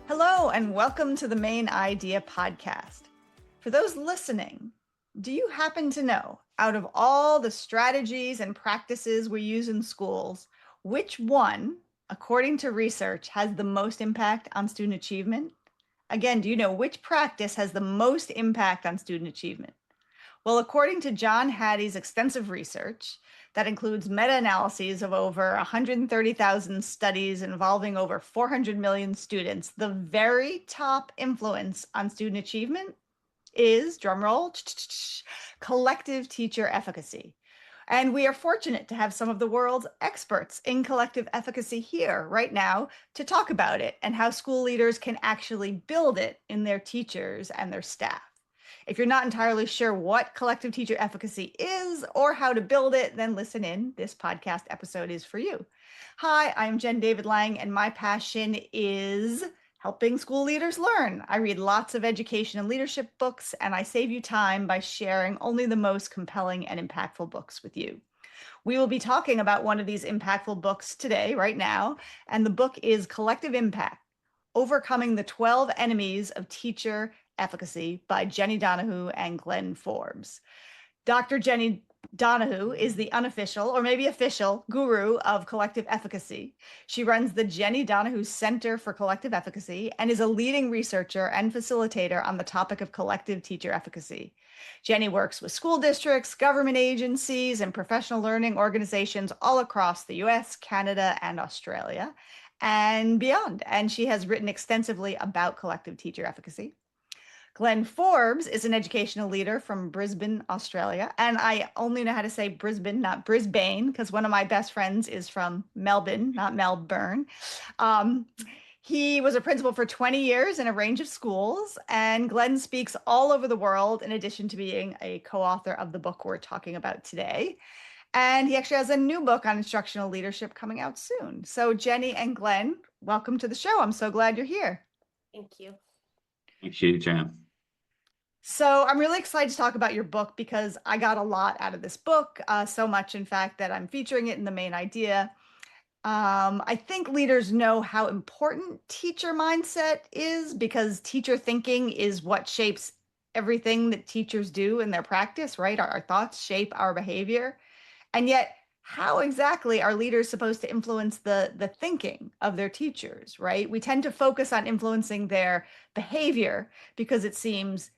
Hello, and welcome to the Main Idea podcast. For those listening, do you happen to know, out of all the strategies and practices we use in schools, which one, according to research, has the most impact on student achievement? Again, do you know which practice has the most impact on student achievement? Well, according to John Hattie's extensive research, that includes meta-analyses of over 130,000 studies involving over 400 million students, the very top influence on student achievement is, drumroll, collective teacher efficacy. And we are fortunate to have some of the world's experts in collective efficacy here right now to talk about it and how school leaders can actually build it in their teachers and their staff. If you're not entirely sure what collective teacher efficacy is or how to build it, then listen in. This podcast episode is for you. Hi, I'm Jen David Lang, and my passion is helping school leaders learn. I read lots of education and leadership books, and I save you time by sharing only the most compelling and impactful books with you. We will be talking about one of these impactful books today, right now, and the book is Collective Impact: Overcoming the 12 Enemies of Teacher Efficacy by Jenni Donohoo and Glenn Forbes. Dr. Jenni Donohoo is the unofficial, or maybe official, guru of collective efficacy. She runs the Jenni Donohoo Center for Collective Efficacy and is a leading researcher and facilitator on the topic of collective teacher efficacy. Jenni works with school districts, government agencies, and professional learning organizations all across the US, Canada, and Australia, and beyond. And she has written extensively about collective teacher efficacy. Glenn Forbes is an educational leader from Brisbane, Australia. And I only know how to say Brisbane, not Brisbane, because one of my best friends is from Melbourne, not Melbourne. He was a principal for 20 years in a range of schools, and Glenn speaks all over the world, in addition to being a co-author of the book we're talking about today. And he actually has a new book on instructional leadership coming out soon. So Jenni and Glenn, welcome to the show. I'm so glad you're here. Thank you. Thank you, Jen. So I'm really excited to talk about your book because I got a lot out of this book, so much, in fact, that I'm featuring it in the Main Idea. I think leaders know how important teacher mindset is because teacher thinking is what shapes everything that teachers do in their practice, right? Our thoughts shape our behavior. And yet, how exactly are leaders supposed to influence the thinking of their teachers, right? We tend to focus on influencing their behavior because it seems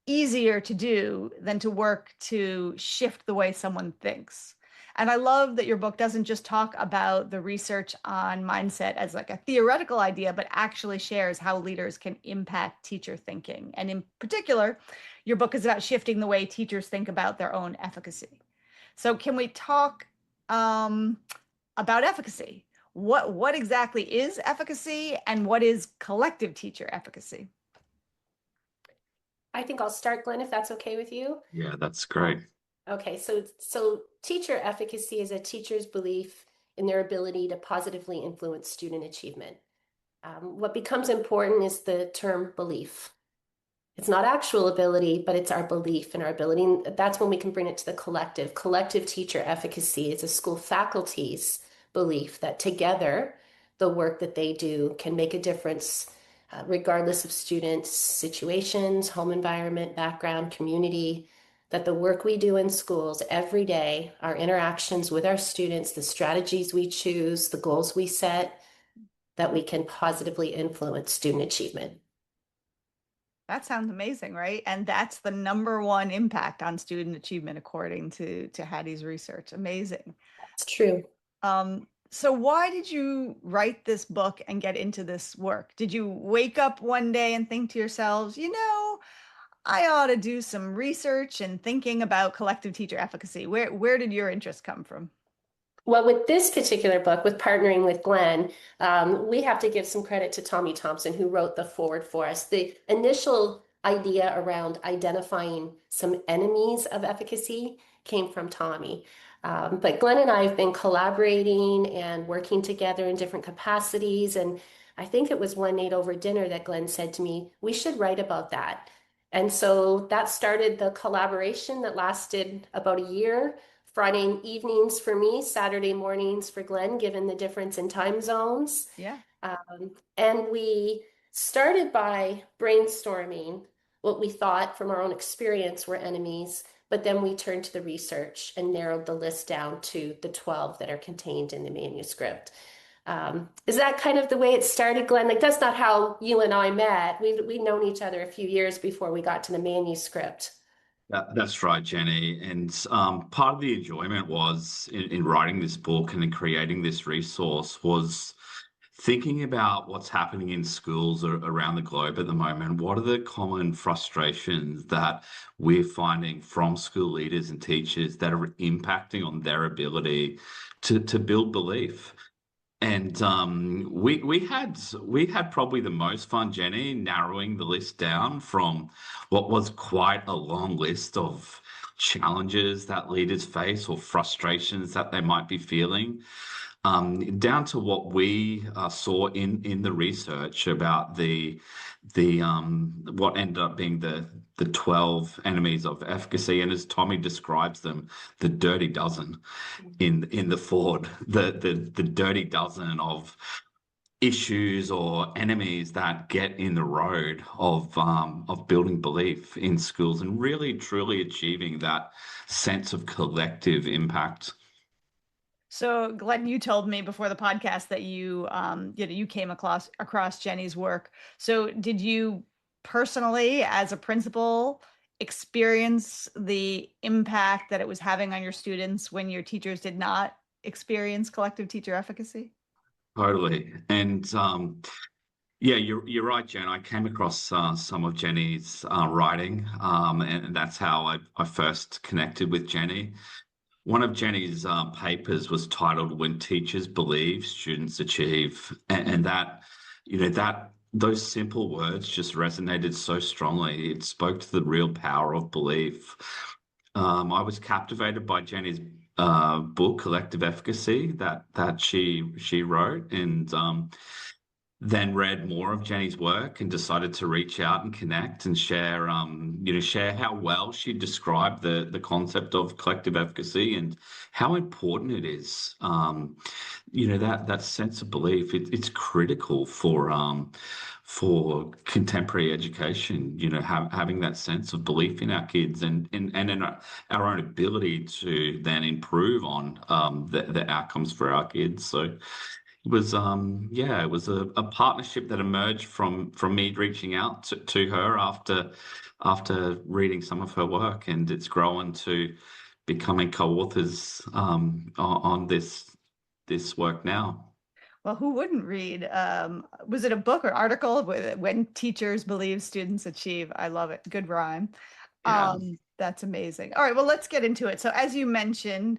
easier to do than to work to shift the way someone thinks. And I love that your book doesn't just talk about the research on mindset as like a theoretical idea, but actually shares how leaders can impact teacher thinking. And in particular, your book is about shifting the way teachers think about their own efficacy. So can we talk about efficacy? What exactly is efficacy and what is collective teacher efficacy? I think I'll start, Glenn, if that's okay with you. Yeah, that's great. Okay, so teacher efficacy is a teacher's belief in their ability to positively influence student achievement. What becomes important is the term belief. It's not actual ability, but it's our belief and our ability. And that's when we can bring it to the collective. Collective teacher efficacy is a school faculty's belief that together, the work that they do can make a difference, regardless of students' situations, home environment, background, community, that the work we do in schools every day, our interactions with our students, the strategies we choose, the goals we set, that we can positively influence student achievement. That sounds amazing, right? And that's the number one impact on student achievement, according to Hattie's research. Amazing. It's true. So why did you write this book and get into this work? Did you wake up one day and think to yourselves, I ought to do some research and thinking about collective teacher efficacy? Where did your interest come from? Well, with this particular book, with partnering with Glenn, we have to give some credit to Tommy Thompson, who wrote the foreword for us. The initial idea around identifying some enemies of efficacy came from Tommy. But Glenn and I have been collaborating and working together in different capacities. And I think it was one night over dinner that Glenn said to me, we should write about that. And so that started the collaboration that lasted about a year. Friday evenings for me, Saturday mornings for Glenn, given the difference in time zones. Yeah. And we Started by brainstorming what we thought from our own experience were enemies, but then we turned to the research and narrowed the list down to the 12 that are contained in the manuscript. Is that kind of the way it started, Glenn? Like, that's not how you and I met. We'd known each other a few years before we got to the manuscript. That's right, Jenny. And part of the enjoyment was in writing this book and in creating this resource was thinking about what's happening in schools around the globe at the moment. What are the common frustrations that we're finding from school leaders and teachers that are impacting on their ability to build belief? And we had probably the most fun, Jenny, narrowing the list down from what was quite a long list of challenges that leaders face or frustrations that they might be feeling, down to what we saw in the research about the what ended up being the 12 enemies of efficacy, and as Tommy describes them, the dirty dozen in the Ford, the dirty dozen of issues or enemies that get in the road of building belief in schools and really truly achieving that sense of collective impact. So, Glenn, you told me before the podcast that you came across Jenni's work. So, did you personally, as a principal, experience the impact that it was having on your students when your teachers did not experience collective teacher efficacy? Totally. And yeah, you're right, Jen. I came across some of Jenny's writing, and that's how I first connected with Jenny. One of Jenny's papers was titled "When Teachers Believe, Students Achieve," and that, that those simple words just resonated so strongly. It spoke to the real power of belief. I was captivated by Jenny's book, Collective Efficacy, that she wrote, and then read more of Jenny's work and decided to reach out and connect and share, share how well she described the concept of collective efficacy and how important it is. That sense of belief, it's critical for contemporary education. Having that sense of belief in our kids and in our own ability to then improve on the outcomes for our kids. So it was a partnership that emerged from me reaching out to her after reading some of her work, and it's grown to becoming co-authors on this work now. Well, who wouldn't read? Was it a book or article with When Teachers Believe Students Achieve? I love it. Good rhyme. Yeah. That's amazing. All right, well, let's get into it. So, as you mentioned,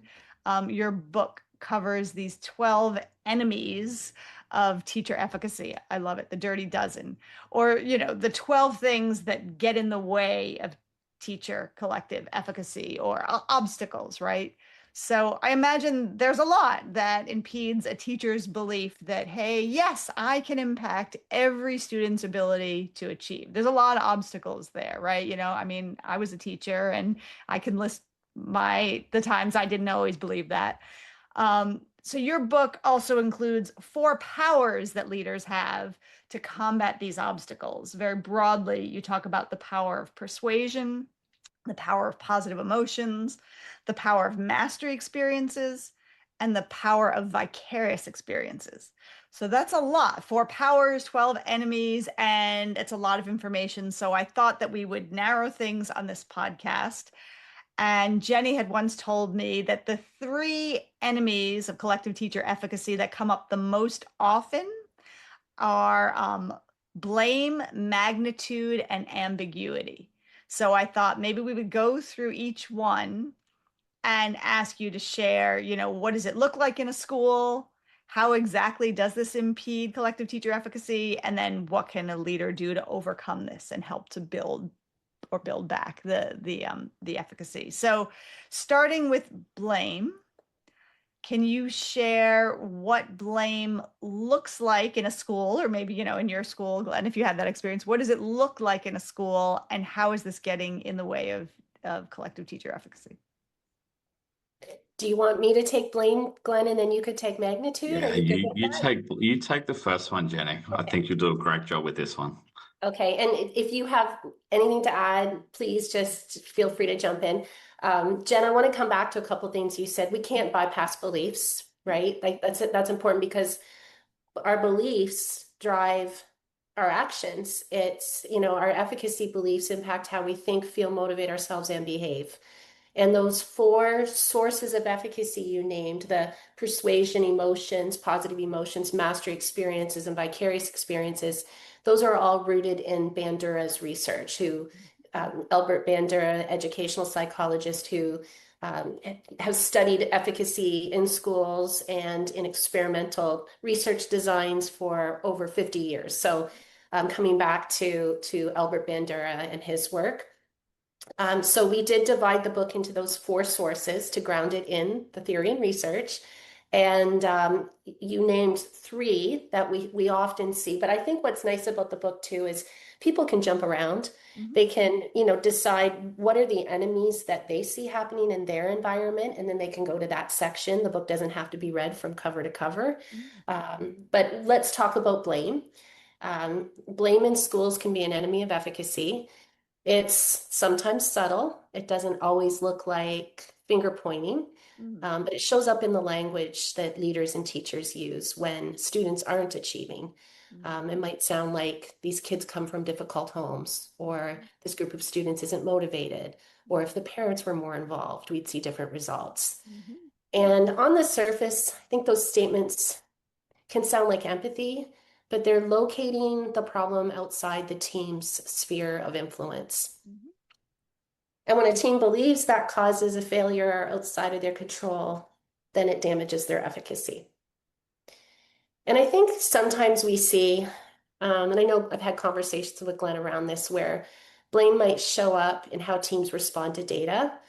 your book covers these 12 enemies of teacher efficacy. I love it. The dirty dozen, or, the 12 things that get in the way of teacher collective efficacy or obstacles, right? So I imagine there's a lot that impedes a teacher's belief that, hey, yes, I can impact every student's ability to achieve. There's a lot of obstacles there, right? I mean, I was a teacher and I can list the times I didn't always believe that. So your book also includes 4 powers that leaders have to combat these obstacles. Very broadly, you talk about the power of persuasion, the power of positive emotions, the power of mastery experiences, and the power of vicarious experiences. So that's a lot. 4 powers, 12 enemies, and it's a lot of information. So I thought that we would narrow things on this podcast. And Jenni had once told me that the 3 enemies of collective teacher efficacy that come up the most often are blame, magnitude, and ambiguity. So I thought maybe we would go through each one and ask you to share, what does it look like in a school? How exactly does this impede collective teacher efficacy? And then what can a leader do to overcome this and help to build back the efficacy? So starting with blame, can you share what blame looks like in a school, or maybe, in your school, Glenn, if you had that experience? What does it look like in a school, and how is this getting in the way of collective teacher efficacy? Do you want me to take blame, Glenn, and then you could take magnitude? Are Yeah, you good you with you that? take the first one, Jenny. I Okay. think you'll do a great job with this one. Okay, and if you have anything to add, please just feel free to jump in. Jen, I want to come back to a couple things you said. We can't bypass beliefs, right? Like that's important because our beliefs drive our actions. It's, our efficacy beliefs impact how we think, feel, motivate ourselves, and behave. And those four sources of efficacy you named, the persuasion, emotions, positive emotions, mastery experiences, and vicarious experiences, those are all rooted in Bandura's research, Albert Bandura, educational psychologist who has studied efficacy in schools and in experimental research designs for over 50 years. So coming back to Albert Bandura and his work. So we did divide the book into those four sources to ground it in the theory and research. And you named three that we often see. But I think what's nice about the book too is people can jump around. Mhm. They can, decide what are the enemies that they see happening in their environment, and then they can go to that section. The book doesn't have to be read from cover to cover. Mhm. But let's talk about blame. Blame in schools can be an enemy of efficacy. It's sometimes subtle. It doesn't always look like finger pointing, Mhm. but it shows up in the language that leaders and teachers use when students aren't achieving. It might sound like these kids come from difficult homes, or this group of students isn't motivated, or if the parents were more involved, we'd see different results. Mhm. And on the surface, I think those statements can sound like empathy, but they're locating the problem outside the team's sphere of influence. Mhm. And when a team believes that causes a failure outside of their control, then it damages their efficacy. And I think sometimes we see, and I know I've had conversations with Glenn around this, where blame might show up in how teams respond to data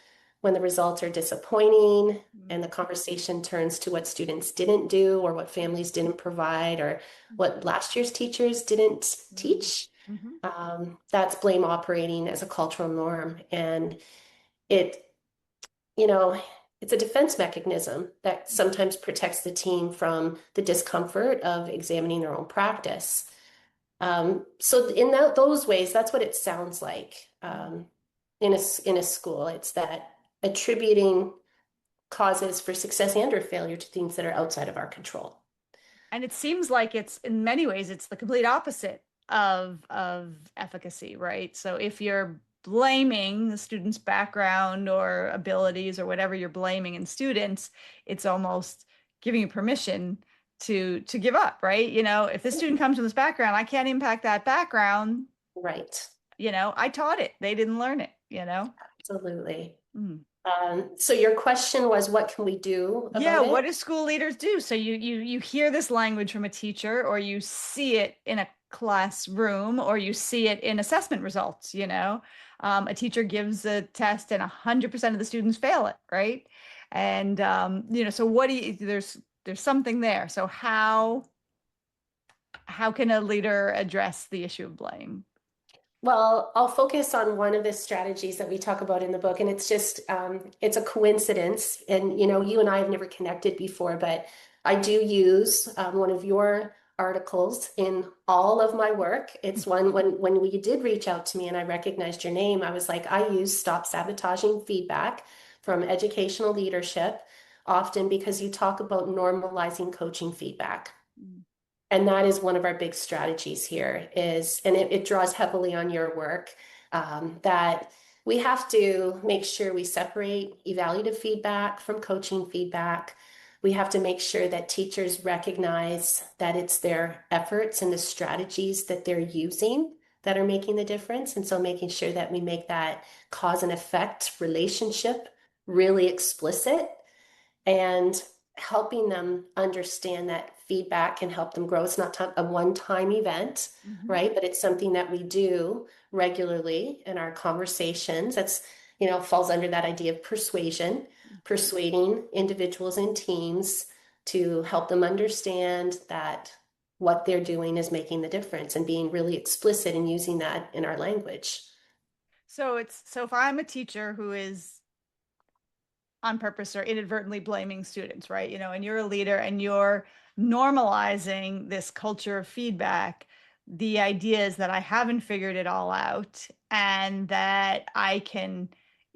when the results are disappointing and the conversation turns to what students didn't do or what families didn't provide or what last year's teachers didn't Mhm. teach. Mhm. That's blame operating as a cultural norm. And it, you know, it's a defense mechanism that sometimes protects the team from the discomfort of examining their own practice. So in those ways, that's what it sounds like in a school. It's that attributing causes for success and or failure to things that are outside of our control. And it seems like it's in many ways it's the complete opposite of efficacy, right? So if you're blaming the student's background or abilities or whatever you're blaming in students, it's almost giving you permission to give up, right? If this student comes from this background, I can't impact that background. Right. I taught it. They didn't learn it. Absolutely. Mm. So your question was, what can we do Yeah, about what it? do school leaders do? So you hear this language from a teacher, or you see it in a classroom, or you see it in assessment results. A teacher gives a test and 100% of the students fail it, right? And so what do you there's something there. So how can a leader address the issue of blame? Well, I'll focus on one of the strategies that we talk about in the book, and it's just it's a coincidence. And you and I have never connected before, but I do use one of your articles in all of my work. It's one when we did reach out to me and I recognized your name, I was like, I use stop sabotaging feedback from educational leadership, often because you talk about normalizing coaching feedback. Mm. And that is one of our big strategies here and it draws heavily on your work, that we have to make sure we separate evaluative feedback from coaching feedback. We have to make sure that teachers recognize that it's their efforts and the strategies that they're using that are making the difference. And so making sure that we make that cause and effect relationship really explicit and helping them understand that feedback can help them grow. It's not a one-time event, Mhm. right? But it's something that we do regularly in our conversations. That's, falls under that idea of persuasion, persuading individuals and teams to help them understand that what they're doing is making the difference and being really explicit and using that in our language. So if I'm a teacher who is on purpose or inadvertently blaming students, right? And you're a leader and you're normalizing this culture of feedback. The idea is that I haven't figured it all out and that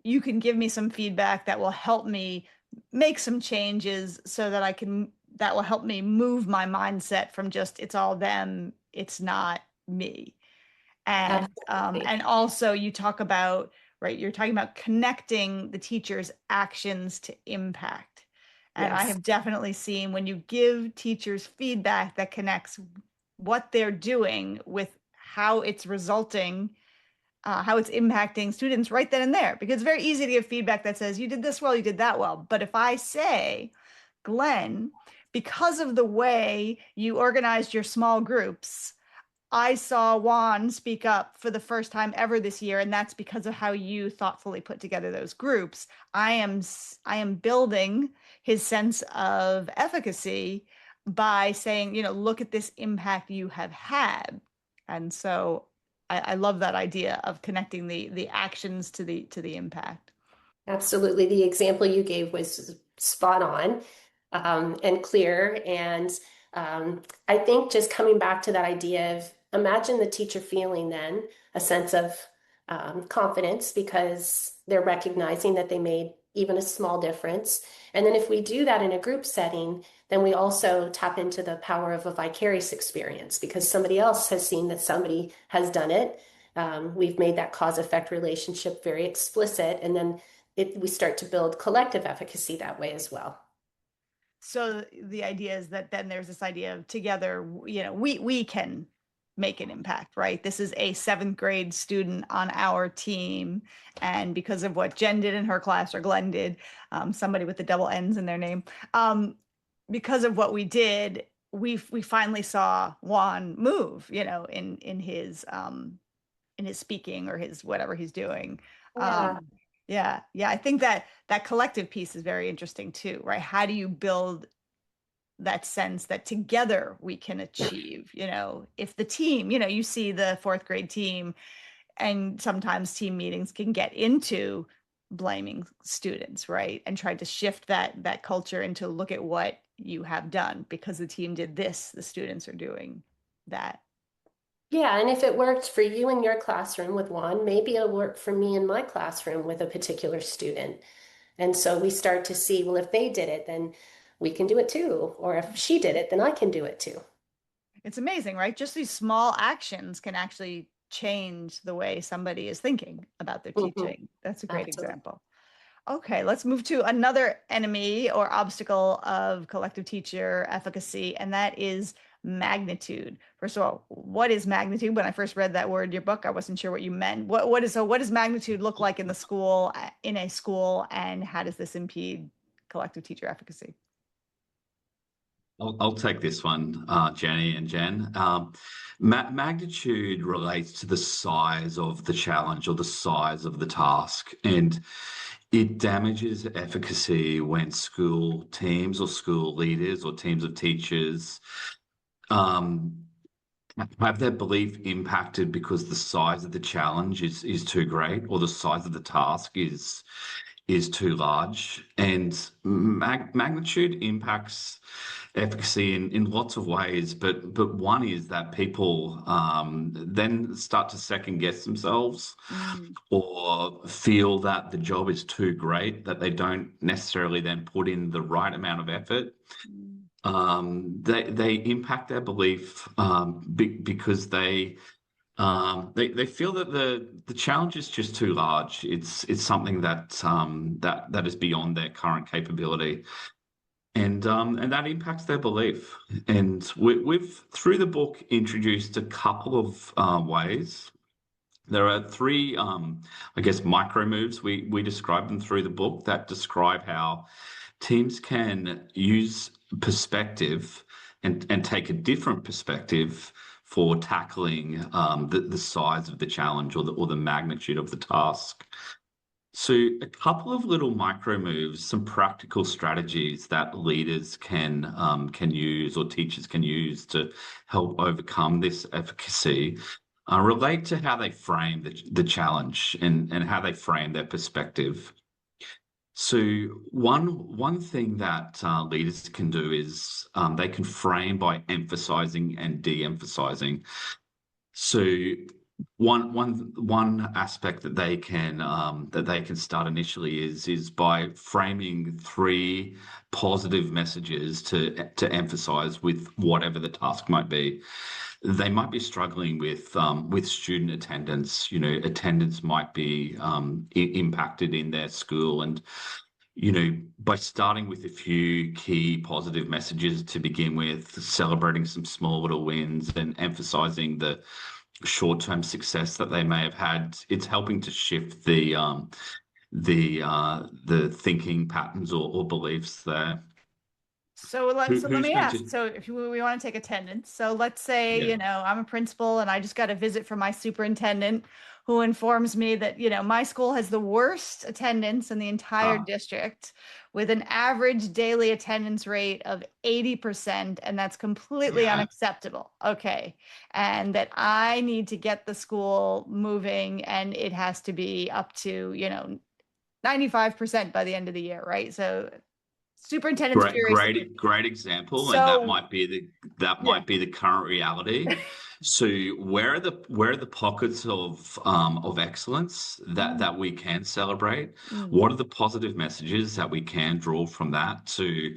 you can give me some feedback that will help me make some changes so that will help me move my mindset from just it's all them, it's not me. Absolutely. And also you talk about, right, you're talking about connecting the teacher's actions to impact. And I Yes. have definitely seen when you give teachers feedback that connects what they're doing with how it's resulting, how it's impacting students right then and there. Because it's very easy to give feedback that says, you did this well, you did that well. But if I say, Glenn, because of the way you organized your small groups, I saw Juan speak up for the first time ever this year, and that's because of how you thoughtfully put together those groups. I am building his sense of efficacy by saying, look at this impact you have had. And so I love that idea of connecting the actions to the impact. Absolutely. The example you gave was spot on, and clear. And I think just coming back to that idea of imagine the teacher feeling then a sense of confidence because they're recognizing that they made even a small difference. And then if we do that in a group setting, then we also tap into the power of a vicarious experience because somebody else has seen that somebody has done it. We've made that cause effect relationship very explicit. And then we start to build collective efficacy that way as well. So the idea is that then there's this idea of together, we can make an impact, right? This is a 7th grade student on our team. And because of what Jen did in her class or Glenn did, somebody with the double N's in their name, because of what we did, we finally saw Juan move, in his speaking or his whatever he's doing. Yeah. Yeah. I think that collective piece is very interesting too, right? How do you build that sense that together we can achieve, if the team, you see the 4th grade team and sometimes team meetings can get into blaming students, right? And try to shift that culture into look at what you have done because the team did this, the students are doing that. Yeah, and if it worked for you in your classroom with one, maybe it'll work for me in my classroom with a particular student. And so we start to see, well, if they did it, then we can do it too. Or if she did it, then I can do it too. It's amazing, right? Just these small actions can actually change the way somebody is thinking about their Mhm. teaching. That's a great Absolutely. example. Okay, let's move to another enemy or obstacle of collective teacher efficacy, and that is magnitude. First of all, what is magnitude? When I first read that word in your book, I wasn't sure what you meant. What does magnitude look like in the school, in a school, and how does this impede collective teacher efficacy? I'll take this one, Jenny and Jen. Magnitude relates to the size of the challenge or the size of the task, and it damages efficacy when school teams or school leaders or teams of teachers um, have their belief impacted because the size of the challenge is too great or the size of the task is too large. And magnitude impacts efficacy in lots of ways, but one is that people then start to second guess themselves Mm, or feel that the job is too great, that they don't necessarily then put in the right amount of effort. mm, They impact their belief because they feel that the challenge is just too large. It's something that is beyond their current capability, and that impacts their belief. And we've through the book introduced a couple of ways. There are 3, I guess, micro moves. We describe them through the book that describe how teams can use perspective and take a different perspective for tackling the size of the challenge or the magnitude of the task. So a couple of little micro moves, some practical strategies that leaders can use or teachers can use to help overcome this efficacy relate to how they frame the challenge and how they frame their perspective. So one thing that leaders can do is they can frame by emphasizing and de-emphasizing. So one aspect that they can start initially is by framing three positive messages to emphasize with whatever the task might be. They might be struggling with student attendance. Attendance might be impacted in their school, and by starting with a few key positive messages to begin with, celebrating some small little wins and emphasizing the short-term success that they may have had, it's helping to shift the thinking patterns or beliefs there. So let Who's me going ask. to? So if we want to take attendance, so let's say, Yeah. I'm a principal and I just got a visit from my superintendent who informs me that, my school has the worst attendance in the entire Ah, district with an average daily attendance rate of 80%, and that's completely yeah. unacceptable. Okay. And that I need to get the school moving and it has to be up to, 95% by the end of the year, right? So superintendent's furious at me. Great example, and So that yeah. might be the current reality. So where are the pockets of excellence Mm, that we can celebrate? mm, What are the positive messages that we can draw from that to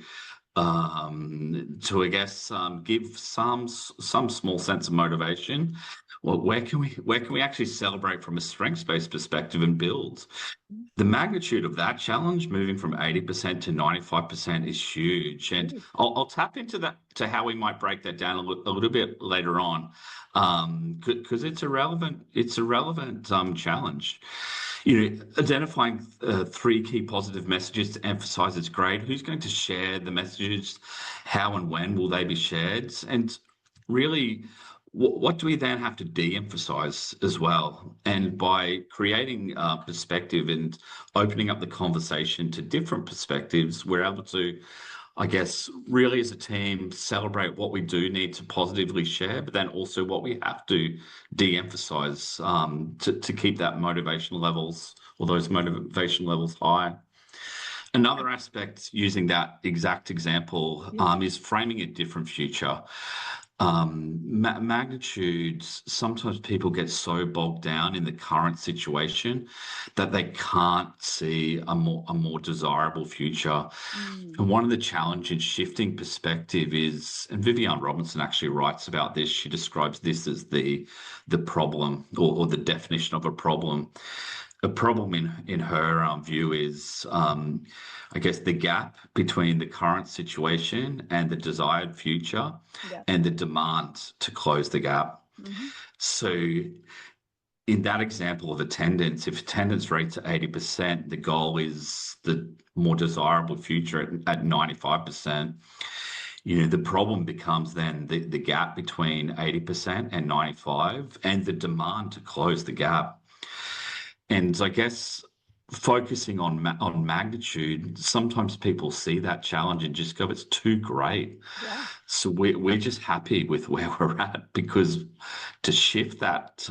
I guess give some small sense of motivation? Well, where can we actually celebrate from a strengths-based perspective and build? mm, The magnitude of that challenge moving from 80% to 95% is huge. And huge. I'll tap into that to how we might break that down a little bit later on. Because it's a relevant challenge. Identifying three key positive messages to emphasize it's great. Who's going to share the messages? How and when will they be shared? And really, what do we then have to de-emphasize as well? And by creating perspective and opening up the conversation to different perspectives, we're able to, I guess, really as a team celebrate what we do need to positively share, but then also what we have to de-emphasize to keep that motivation levels or those motivation levels high. Another aspect using that exact example Yeah. is framing a different future. Magnitudes, sometimes people get so bogged down in the current situation that they can't see a more desirable future. Mm, And one of the challenges shifting perspective is, and Vivian Robinson actually writes about this, she describes this as the problem or the definition of a problem. A problem in her view is, I guess, the gap between the current situation and the desired future yeah. and the demand to close the gap. Hmm. So, in that example of attendance, if attendance rates at 80%, the goal is the more desirable future at 95%. The problem becomes then the gap between 80% and 95 and the demand to close the gap. And I guess focusing on magnitude, sometimes people see that challenge and just go, "It's too great." Yeah. So we're just happy with where we're at because to shift that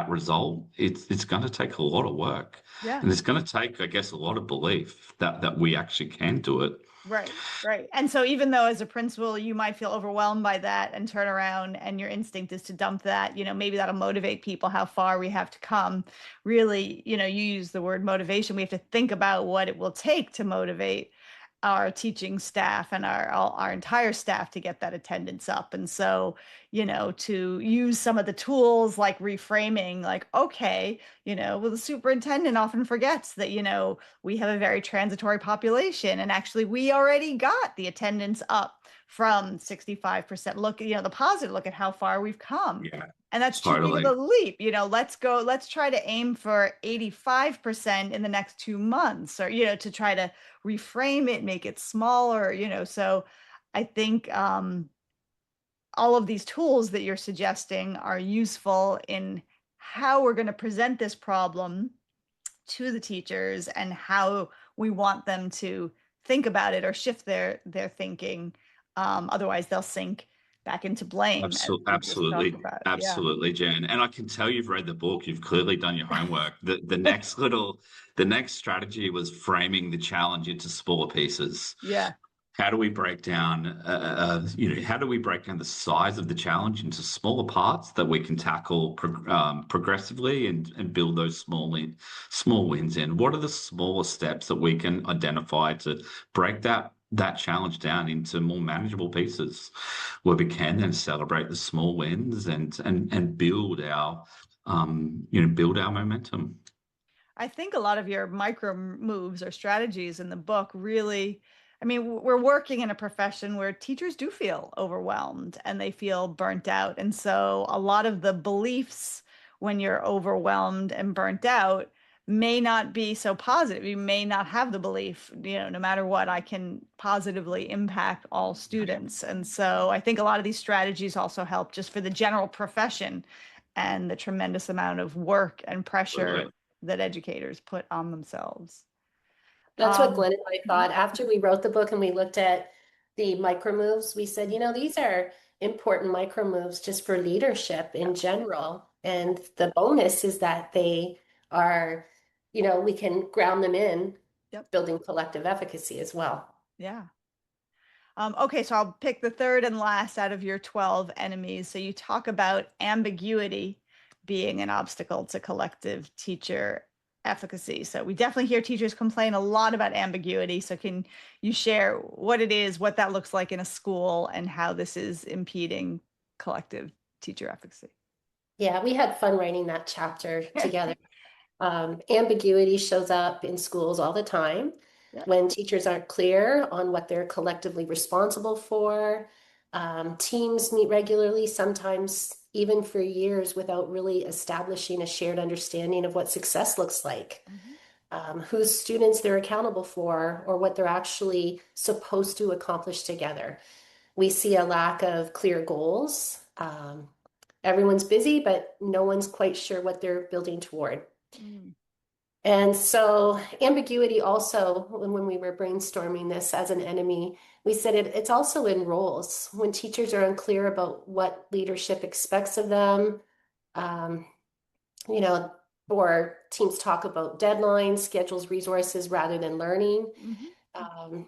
result, it's going to take a lot of work, Yeah. and it's going to take, I guess, a lot of belief that we actually can do it. Right, right. And so even though as a principal you might feel overwhelmed by that and turn around and your instinct is to dump that, maybe that'll motivate people how far we have to come. Really, you use the word motivation. We have to think about what it will take to motivate our teaching staff and our entire staff to get that attendance up. And so, to use some of the tools like reframing, like, okay, well, the superintendent often forgets that, we have a very transitory population. And actually, we already got the attendance up from 65%. Look, the positive, look at how far we've come. Yeah, And that's too big of totally. a leap. Let's try to aim for 85% in the next 2 months, or, to try to reframe it, make it smaller, So I think all of these tools that you're suggesting are useful in how we're going to present this problem to the teachers and how we want them to think about it or shift their thinking. Otherwise, they'll sink back into blame, as we just talked Absolutely, about. Yeah. absolutely, Jen. And I can tell you've read the book. You've clearly done your homework. The next strategy was framing the challenge into smaller pieces. Yeah. How do we break down, how do we break down the size of the challenge into smaller parts that we can tackle progressively and build those small wins in? What are the smaller steps that we can identify to break that challenge down into more manageable pieces, where we can then celebrate the small wins and build our build our momentum. I think a lot of your micro moves or strategies in the book really, I mean, we're working in a profession where teachers do feel overwhelmed and they feel burnt out. And so a lot of the beliefs when you're overwhelmed and burnt out may not be so positive. You may not have the belief, no matter what, I can positively impact all students. And so I think a lot of these strategies also help just for the general profession and the tremendous amount of work and pressure Absolutely. that educators put on themselves. That's what Um, Glenn and I thought. After we wrote the book and we looked at the micro moves, we said, these are important micro moves just for leadership in general. And the bonus is that they are, we can ground them in yep. building collective efficacy as well. Yeah. Okay, so I'll pick the third and last out of your 12 enemies. So you talk about ambiguity being an obstacle to collective teacher efficacy. So we definitely hear teachers complain a lot about ambiguity. So can you share what it is, what that looks like in a school, and how this is impeding collective teacher efficacy? Yeah, we had fun writing that chapter together. Ambiguity shows up in schools all the time Yep. when teachers aren't clear on what they're collectively responsible for. Teams meet regularly, sometimes even for years, without really establishing a shared understanding of what success looks like, whose students they're accountable for, or what they're actually supposed to accomplish together. We see a lack of clear goals. Everyone's busy, but no one's quite sure what they're building toward. Mm. And so ambiguity also, when we were brainstorming this as an enemy, we said it's also in roles. When teachers are unclear about what leadership expects of them, um, you know, or teams talk about deadlines, schedules, resources rather than learning, um,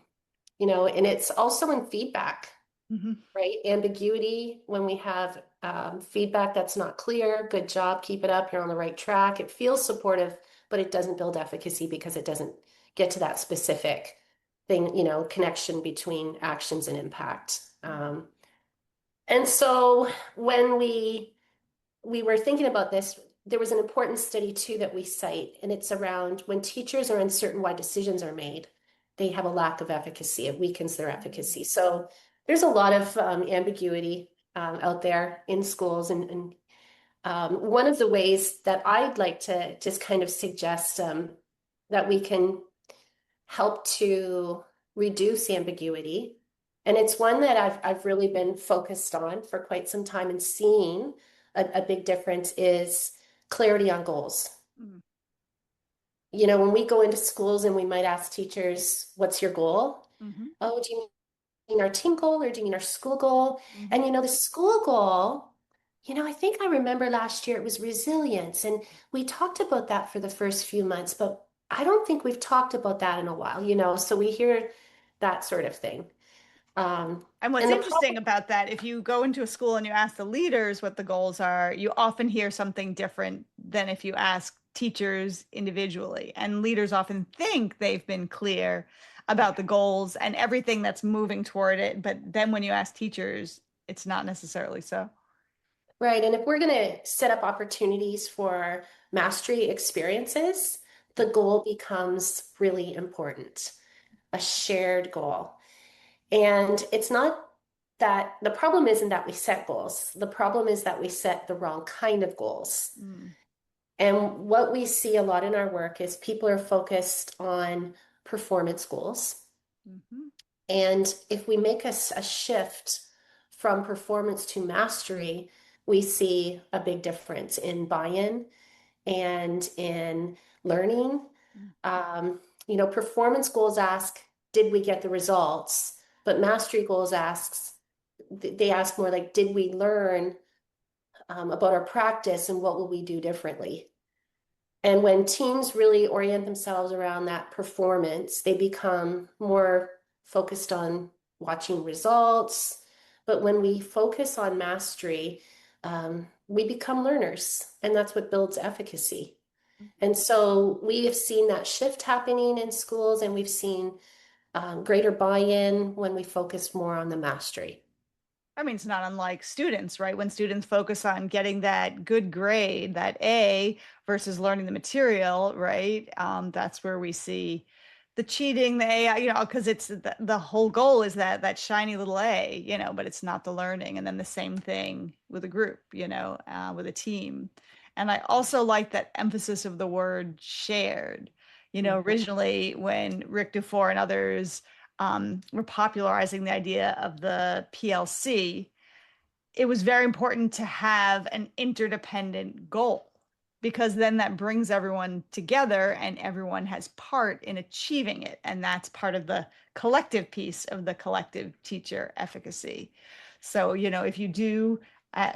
and it's also in feedback, right? Ambiguity, when we have feedback that's not clear, good job, keep it up, you're on the right track. It feels supportive, but it doesn't build efficacy because it doesn't get to that specific thing, connection between actions and impact. And so when we were thinking about this, there was an important study too that we cite, and it's around when teachers are uncertain why decisions are made, they have a lack of efficacy. It weakens their efficacy. So there's a lot of ambiguity out there in schools, and one of the ways that I'd like to just kind of suggest that we can help to reduce ambiguity, and it's one that I've really been focused on for quite some time and seeing a big difference, is clarity on goals. When we go into schools and we might ask teachers, what's your goal? Oh, do you mean our team goal or do you mean our school goal? And the school goal, I think I remember last year it was resilience. And we talked about that for the first few months, but I don't think we've talked about that in a while, so we hear that sort of thing. And what's interesting about that, if you go into a school and you ask the leaders what the goals are, you often hear something different than if you ask teachers individually. And leaders often think they've been clear about the goals and everything that's moving toward it. But then when you ask teachers, it's not necessarily so. Right. And if we're going to set up opportunities for mastery experiences, the goal becomes really important, a shared goal. And it's not that the problem isn't that we set goals. The problem is that we set the wrong kind of goals. And what we see a lot in our work is people are focused on performance goals. And if we make a shift from performance to mastery, we see a big difference in buy-in and in learning. Performance goals ask, did we get the results? But mastery goals asks, they ask more like, did we learn about our practice and what will we do differently? And when teams really orient themselves around that performance, they become more focused on watching results. But when we focus on mastery, we become learners, and that's what builds efficacy. And so we have seen that shift happening in schools, and we've seen greater buy-in when we focus more on the mastery. I mean, it's not unlike students, right? When students focus on getting that good grade, that A, versus learning the material, right? That's where we see the cheating, the AI, because it's the whole goal is that shiny little A, but it's not the learning. And then the same thing with a group, with a team. And I also like that emphasis of the word shared. Originally when Rick Dufour and others were popularizing the idea of the PLC, it was very important to have an interdependent goal because then that brings everyone together and everyone has part in achieving it. And that's part of the collective piece of the collective teacher efficacy. So, if you do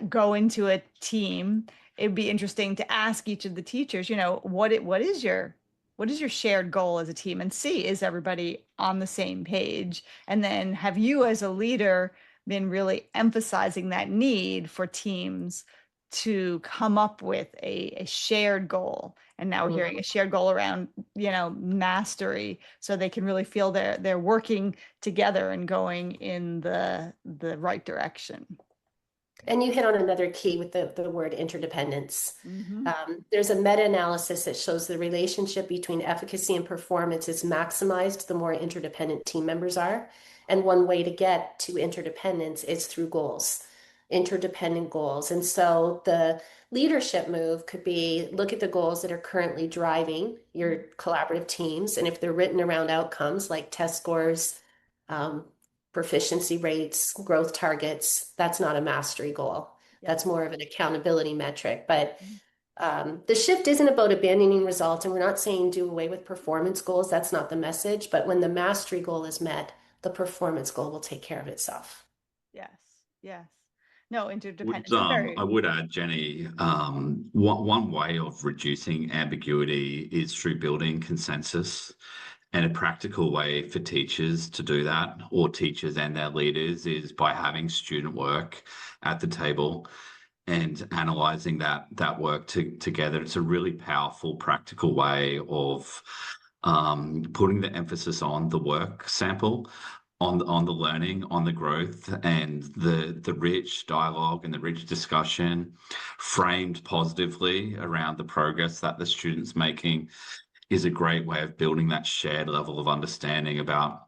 go into a team, it'd be interesting to ask each of the teachers, what is your shared goal as a team, and see, is everybody on the same page? And then have you as a leader been really emphasizing that need for teams to come up with a shared goal? And now we're hearing a shared goal around, mastery, so they can really feel they're working together and going in the right direction. And you hit on another key with the word interdependence. Mm-hmm. There's a meta-analysis that shows the relationship between efficacy and performance is maximized the more interdependent team members are. And one way to get to interdependence is through goals, interdependent goals. And so the leadership move could be look at the goals that are currently driving your collaborative teams. And if they're written around outcomes like test scores, proficiency rates, growth targets, that's not a mastery goal. That's more of an accountability metric. But the shift isn't about abandoning results, and we're not saying do away with performance goals. That's not the message. But when the mastery goal is met, the performance goal will take care of itself. Yes, yes. No, interdependence Would is I very. would add, Jenny, one way of reducing ambiguity is through building consensus. And a practical way for teachers to do that, or teachers and their leaders, is by having student work at the table and analyzing that work together. It's a really powerful, practical way of putting the emphasis on the work sample, on the learning, on the growth, and the rich dialogue and the rich discussion framed positively around the progress that the student's making is a great way of building that shared level of understanding about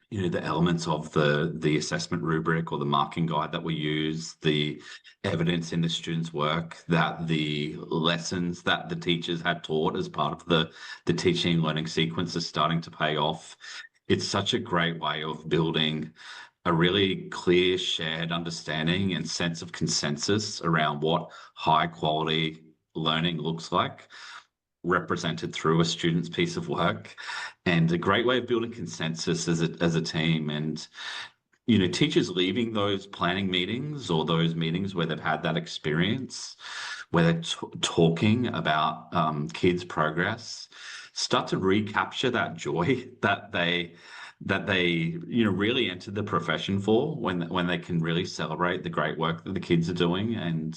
the elements of the assessment rubric or the marking guide that we use, the evidence in the students' work, that the lessons that the teachers had taught as part of the teaching and learning sequence is starting to pay off. It's such a great way of building a really clear shared understanding and sense of consensus around what high quality learning looks like, represented through a student's piece of work, and a great way of building consensus as a team. And teachers leaving those planning meetings or those meetings where they've had that experience, where they're talking about kids' progress, start to recapture that joy that they really entered the profession for, when they can really celebrate the great work that the kids are doing. And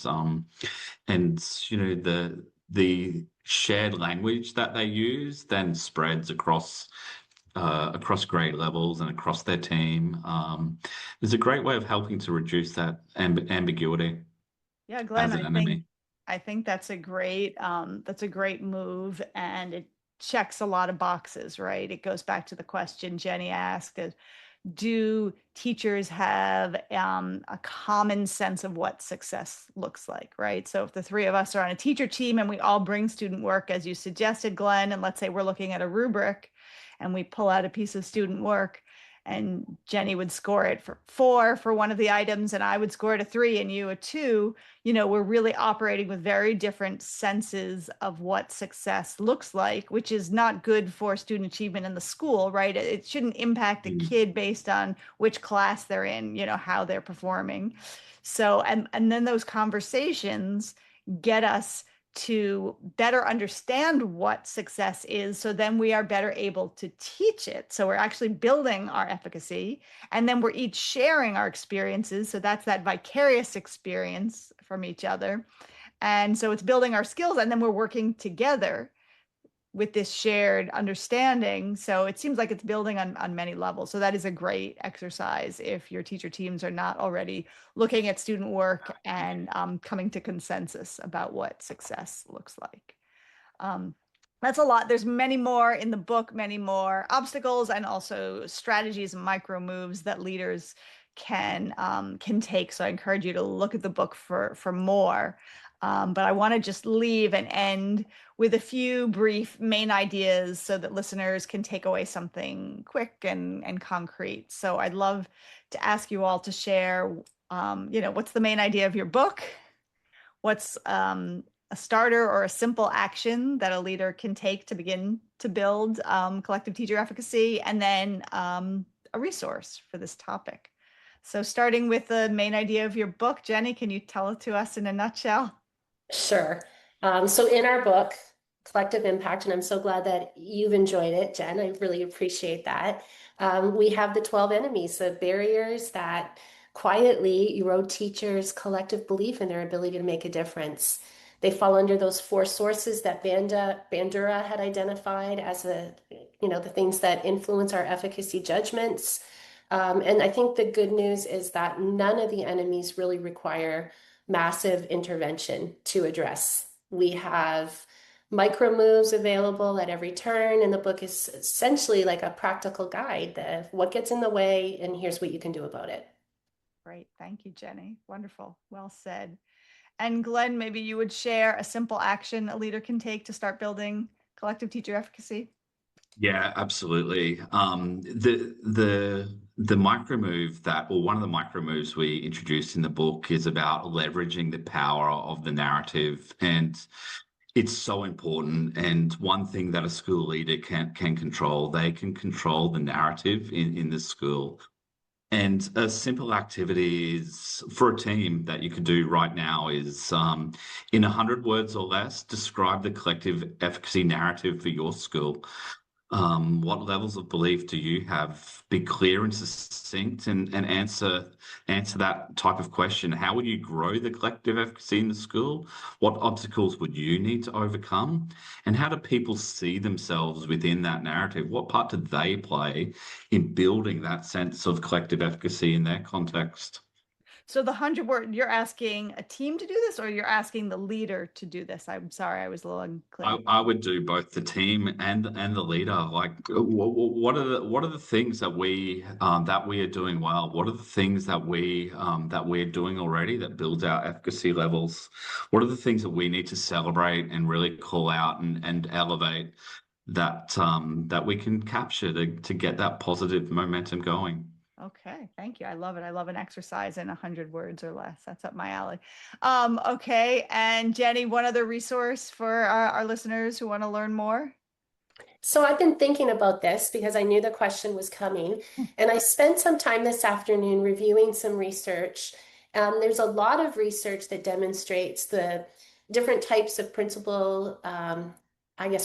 the shared language that they use then spreads across grade levels and across their team. It's a great way of helping to reduce that ambiguity Yeah, Glenn, as an enemy. I think that's a great move, and it checks a lot of boxes, right? It goes back to the question Jenny asked, is, do teachers have a common sense of what success looks like, right? So if the three of us are on a teacher team and we all bring student work, as you suggested, Glenn, and let's say we're looking at a rubric and we pull out a piece of student work and Jenni would score it for 4 for one of the items, and I would score it a 3 and you a 2, we're really operating with very different senses of what success looks like, which is not good for student achievement in the school, right? It shouldn't impact a kid based on which class they're in, how they're performing. So, and then those conversations get us to better understand what success is. So then we are better able to teach it. So we're actually building our efficacy, and then we're each sharing our experiences. So that's that vicarious experience from each other. And so it's building our skills, and then we're working together with this shared understanding. So it seems like it's building on many levels. So that is a great exercise if your teacher teams are not already looking at student work and coming to consensus about what success looks like. That's a lot. There's many more in the book, many more obstacles and also strategies and micro moves that leaders can take. So I encourage you to look at the book for more. But I want to just leave and end with a few brief main ideas so that listeners can take away something quick and concrete. So I'd love to ask you all to share, what's the main idea of your book? What's a starter or a simple action that a leader can take to begin to build collective teacher efficacy, and then a resource for this topic. So starting with the main idea of your book, Jenni, can you tell it to us in a nutshell? Sure. So in our book, Collective Impact, and I'm so glad that you've enjoyed it, Jen. I really appreciate that. We have the 12 enemies, the barriers that quietly erode teachers' collective belief in their ability to make a difference. They fall under those 4 sources that Bandura had identified as the things that influence our efficacy judgments. And I think the good news is that none of the enemies really require massive intervention to address. We have micro moves available at every turn, and the book is essentially like a practical guide of what gets in the way, and here's what you can do about it. Great. Thank you, Jenni. Wonderful. Well said. And Glenn, maybe you would share a simple action a leader can take to start building collective teacher efficacy. Yeah, absolutely. The micro move one of the micro moves we introduced in the book is about leveraging the power of the narrative, and it's so important. And one thing that a school leader can control, they can control the narrative in the school. And a simple activity is for a team that you can do right now is in 100 words or less, describe the collective efficacy narrative for your school. What levels of belief do you have? Be clear and succinct, and answer that type of question. How would you grow the collective efficacy in the school? What obstacles would you need to overcome? And how do people see themselves within that narrative? What part do they play in building that sense of collective efficacy in their context? So the 100-word, you're asking a team to do this, or you're asking the leader to do this? I'm sorry, I was a little unclear. I would do both the team and the leader. Like, what are the things that we are doing well? What are the things that we're doing already that builds our efficacy levels? What are the things that we need to celebrate and really call out and elevate that we can capture to get that positive momentum going? Okay, thank you. I love it. I love an exercise in 100 words or less. That's up my alley. Okay, and Jenni, one other resource for our listeners who want to learn more? So I've been thinking about this because I knew the question was coming, and I spent some time this afternoon reviewing some research. There's a lot of research that demonstrates the different types of principal,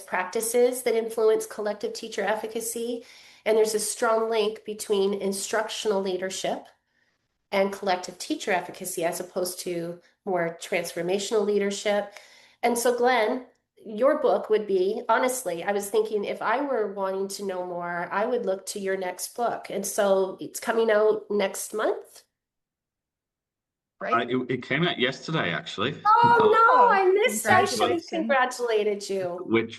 practices that influence collective teacher efficacy. And there's a strong link between instructional leadership and collective teacher efficacy as opposed to more transformational leadership. And so, Glenn, your book would be, honestly, I was thinking if I were wanting to know more, I would look to your next book. And so it's coming out next month. Right? It came out yesterday, actually. Oh no, I missed it. I should have Congratulations. congratulated you. Which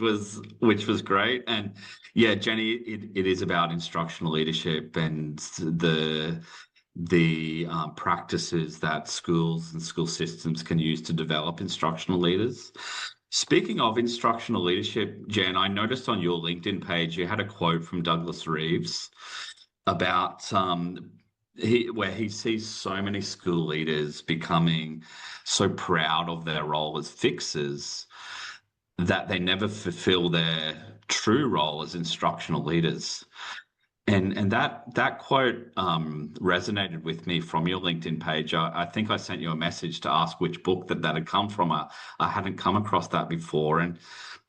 was great. And yeah, Jenni, it is about instructional leadership and the practices that schools and school systems can use to develop instructional leaders. Speaking of instructional leadership, Jen, I noticed on your LinkedIn page you had a quote from Douglas Reeves. about where he sees so many school leaders becoming so proud of their role as fixers that they never fulfill their true role as instructional leaders. And that quote resonated with me from your LinkedIn page. I think I sent you a message to ask which book that had come from. I hadn't come across that before, and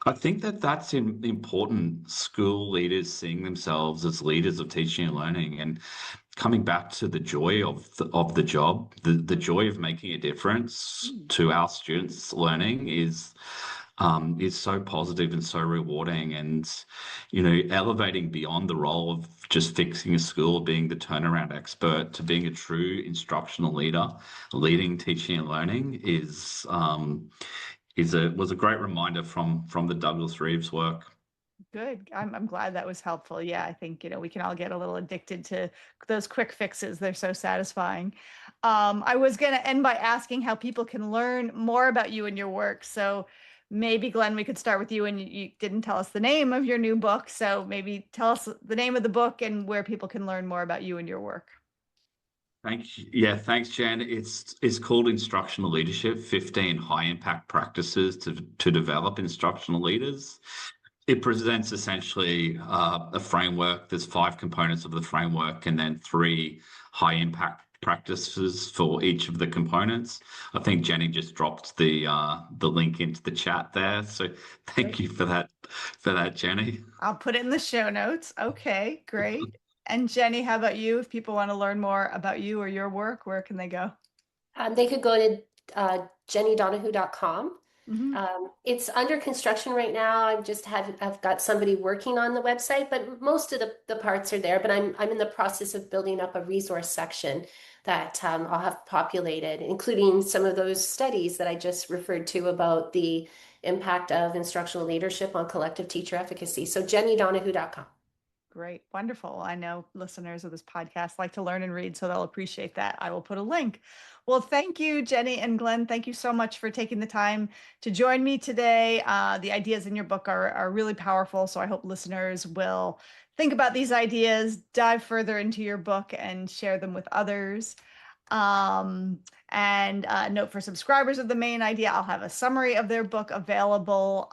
I think that's important. School leaders seeing themselves as leaders of teaching and learning, and coming back to the joy of the job, the joy of making a difference to our students' learning is so positive and so rewarding, and elevating beyond the role of just fixing a school, being the turnaround expert, to being a true instructional leader, leading teaching and learning was a great reminder from the Douglas Reeves work. Good. I'm glad that was helpful. Yeah, I think, we can all get a little addicted to those quick fixes. They're so satisfying. I was going to end by asking how people can learn more about you and your work. So maybe, Glenn, we could start with you, and you didn't tell us the name of your new book. So maybe tell us the name of the book and where people can learn more about you and your work. Thank you. Yeah, thanks, Jen. It's called Instructional Leadership: 15 High Impact Practices to Develop Instructional Leaders. It presents essentially a framework. There's 5 components of the framework, and then 3 high impact practices for each of the components. I think Jenny just dropped the link into the chat there. So thank you for that, Jenny. I'll put it in the show notes. Okay, great. And Jenny, how about you? If people want to learn more about you or your work, where can they go? They could go to jennidonohoo.com. Mm-hmm. It's under construction right now. I've got somebody working on the website, but most of the parts are there. But I'm in the process of building up a resource section that I'll have populated, including some of those studies that I just referred to about the impact of instructional leadership on collective teacher efficacy. So jennidonohoo.com. Great. Wonderful. I know listeners of this podcast like to learn and read, so they'll appreciate that. I will put a link. Well, thank you, Jenny and Glenn. Thank you so much for taking the time to join me today. The ideas in your book are really powerful, so I hope listeners will think about these ideas, dive further into your book, and share them with others. And note for subscribers of The Main Idea, I'll have a summary of their book available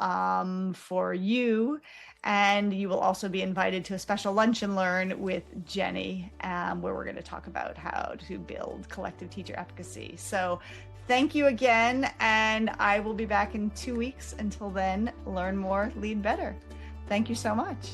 for you. And you will also be invited to a special lunch and learn with Jenny, where we're going to talk about how to build collective teacher efficacy. So thank you again. And I will be back in 2 weeks. Until then, learn more, lead better. Thank you so much.